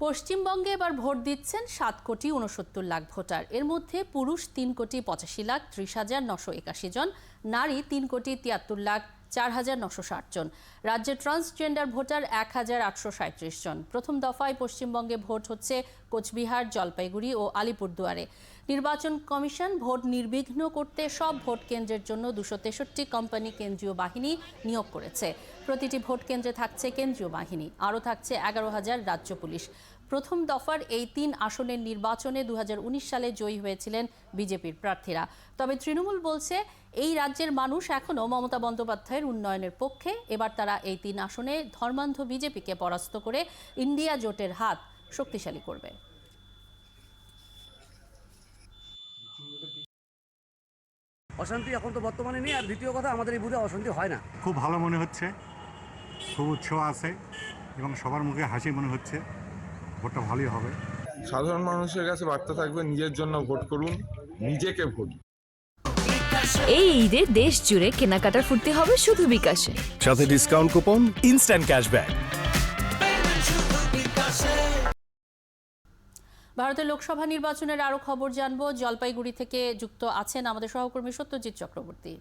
পশ্চিমবঙ্গে এবার ভোট দিচ্ছেন 7,69,00,000 ভোটার। এর মধ্যে পুরুষ 3,85,30,981 জন, নারী 3,73,04,960 জন। রাজ্যে ট্রান্সজেন্ডার ভোটার 1,837 জন। প্রথম দফায় পশ্চিমবঙ্গে ভোট হচ্ছে কোচবিহার, জলপাইগুড়ি ও আলিপুরদুয়ারে। নির্বাচন কমিশন ভোট নির্বিঘ্ন করতে সব ভোট কেন্দ্রের জন্য 263 কোম্পানি কেন্দ্রীয় বাহিনী নিয়োগ করেছে। প্রতিটি ভোট কেন্দ্রে থাকছে কেন্দ্রীয় বাহিনী, আরও থাকছে 11,000 রাজ্য পুলিশ। প্রথম দফার এই 3 আসনের নির্বাচনে 2019 সালে জয়ী হয়েছিলেন বিজেপির প্রার্থীরা। তবে তৃণমূল বলছে এই রাজ্যের মানুষ এখনও মমতা বন্দ্যোপাধ্যায়ের উন্নয়নের পক্ষে। এবার তারা এই 3 আসনে ধর্মান্ধ বিজেপিকে পরাস্ত করে ইন্ডিয়া জোটের হাত শক্তিশালী করবে। অশান্তি এখন তো বর্তমানে নেই। আর দ্বিতীয় কথা, আমাদের এই বুথে অশান্তি হয় না। খুব ভালো মনে হচ্ছে, খুব উৎসাহ আছে এবং সবার মুখে হাসি মনে হচ্ছে। ভোটটা ভালোই হবে। সাধারণ মানুষের কাছে বার্তা থাকবে, নিজের জন্য ভোট করুন, নিজেকে ভোট। এই ঈদে দেশ জুড়ে কেনাকাটার ফুর্তি হবে শুধু বিকাশে, সাথে ডিসকাউন্ট কুপন, ইনস্ট্যান্ট ক্যাশব্যাক। ভারতের লোকসভা নির্বাচনের আরও খবর জানবো। জলপাইগুড়ি থেকে যুক্ত আছেন আমাদের সহকর্মী সত্যজিৎ চক্রবর্তী।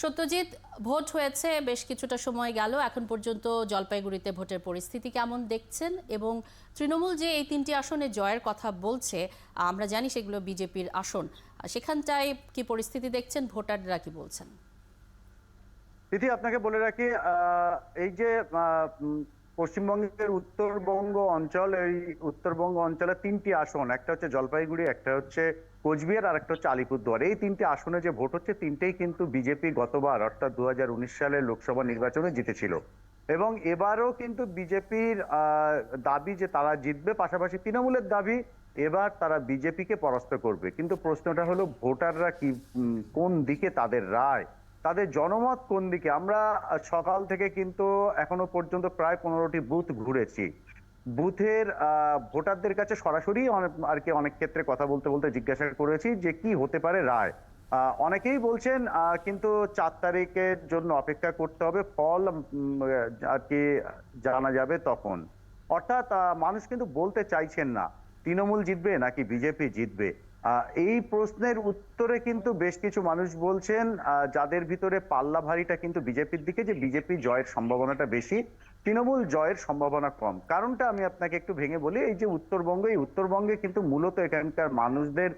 সত্যজিৎ, ভোট হয়েছে বেশ কিছুটা সময় গেল, এখন পর্যন্ত জলপাইগুড়িতে ভোটের পরিস্থিতি কেমন দেখছেন? এবং তৃণমূল যে এই 3টি আসনে জয়ের কথা বলছে, আমরা জানি সেগুলো বিজেপির আসন, সেখানটায় কি পরিস্থিতি দেখছেন? ভোটাররা কি বলছেন? দিদি, আপনাকে বলে রাখি, এই যে পশ্চিমবঙ্গের উত্তরবঙ্গ অঞ্চল, এই উত্তরবঙ্গ অঞ্চলে 3টি আসন, একটা হচ্ছে জলপাইগুড়ি, একটা হচ্ছে কোচবিহার, আর একটা হচ্ছে আলিপুরদুয়ার। এই 3টি আসনে যে ভোট হচ্ছে, 3টেই কিন্তু বিজেপি গতবার অর্থাৎ 2019 সালে লোকসভা নির্বাচনে জিতেছিল এবং এবারও কিন্তু বিজেপির দাবি যে তারা জিতবে, পাশাপাশি তৃণমূলের দাবি এবার তারা বিজেপিকে পরাস্ত করবে। কিন্তু প্রশ্নটা হলো, ভোটাররা কি কোন দিকে তাদের রায়, তাদের জনমত কোন দিকে? আমরা সকাল থেকে কিন্তু এখনো পর্যন্ত প্রায় 15টি বুথ ঘুরেছি। বুথের ভোটারদের কাছে সরাসরি আর কি অনেক ক্ষেত্রে কথা বলতে বলতে জিজ্ঞাসা করেছি যে কি হতে পারে রায়। অনেকেই বলছেন কিন্তু 4 তারিখের জন্য অপেক্ষা করতে হবে, ফল আর কি জানা যাবে তখন। অর্থাৎ মানুষ কিন্তু বলতে চাইছেন না তৃণমূল জিতবে নাকি বিজেপি জিতবে। এই প্রশ্নের উত্তরে কিন্তু বেশ কিছু মানুষ বলছেন, যাদের ভিতরে পাল্লা ভারীটা কিন্তু বিজেপির দিকে, যে বিজেপি জয়ের সম্ভাবনাটা বেশি, তৃণমূল জয়ের সম্ভাবনা কম। কারণটা আমি আপনাকে একটু ভেঙে বলি। এই যে উত্তরবঙ্গে কিন্তু মূলত এখানকার মানুষদের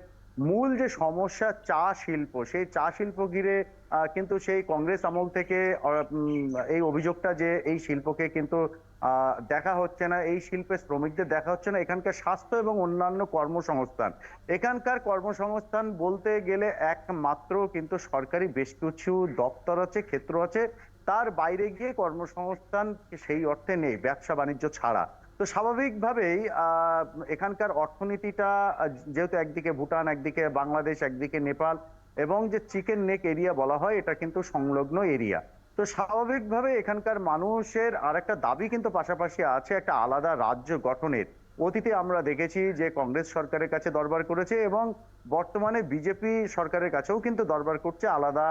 মূল যে সমস্যা চা শিল্প, সেই চা শিল্প ঘিরে কিন্তু সেই কংগ্রেস আমল থেকে এই অভিযোগটা যে এই শিল্পকে কিন্তু দেখা হচ্ছে না, এই শিল্পের শ্রমিকদের দেখা হচ্ছে না। এখানকার স্বাস্থ্য এবং অন্যান্য কর্মসংস্থান, এখানকার কর্মসংস্থান বলতে গেলে একমাত্র কিন্তু সরকারি বেশ কিছু দপ্তর আছে, ক্ষেত্র আছে, তার বাইরে গিয়ে কর্মসংস্থান সেই অর্থে নেই, ব্যবসা বাণিজ্য ছাড়া। তো স্বাভাবিকভাবেই এখানকার অর্থনীতিটা, যেহেতু একদিকে ভুটান, একদিকে বাংলাদেশ, একদিকে নেপাল, এবং যে চিকেন নেক এরিয়া বলা হয়, এটা কিন্তু সংলগ্ন এরিয়া। তো স্বাভাবিকভাবে এখানকার মানুষের আরেকটা দাবি কিন্তু পাশাপাশি আছে, একটা আলাদা রাজ্য গঠনের। অতীতে আমরা দেখেছি যে কংগ্রেস সরকারের কাছে দরবার করেছে এবং বর্তমানে বিজেপি সরকারের কাছেও কিন্তু দরবার করছে আলাদা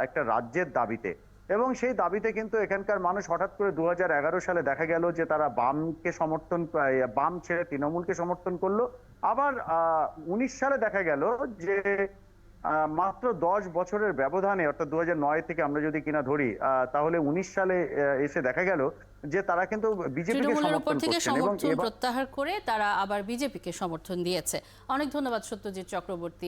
একটা রাজ্যের দাবিতে। এবং সেই দাবিতে কিন্তু এখানকার মানুষ হঠাৎ করে 2011 সালে দেখা গেল যে তারা বাম ছেড়ে তৃণমূলকে সমর্থন করলো। আবার 19 সালে দেখা গেল যে মাত্র 10 বছরের ব্যবধানে, অর্থাৎ 2009 থেকে আমরা যদি কিনা ধরি, তাহলে 19 সালে এসে দেখা গেল যে তারা কিন্তু বিজেপিকে সমর্থন করছেন এবং প্রত্যাহার করে তারা আবার বিজেপিকে সমর্থন দিয়েছে। অনেক ধন্যবাদ সত্যজিৎ চক্রবর্তী।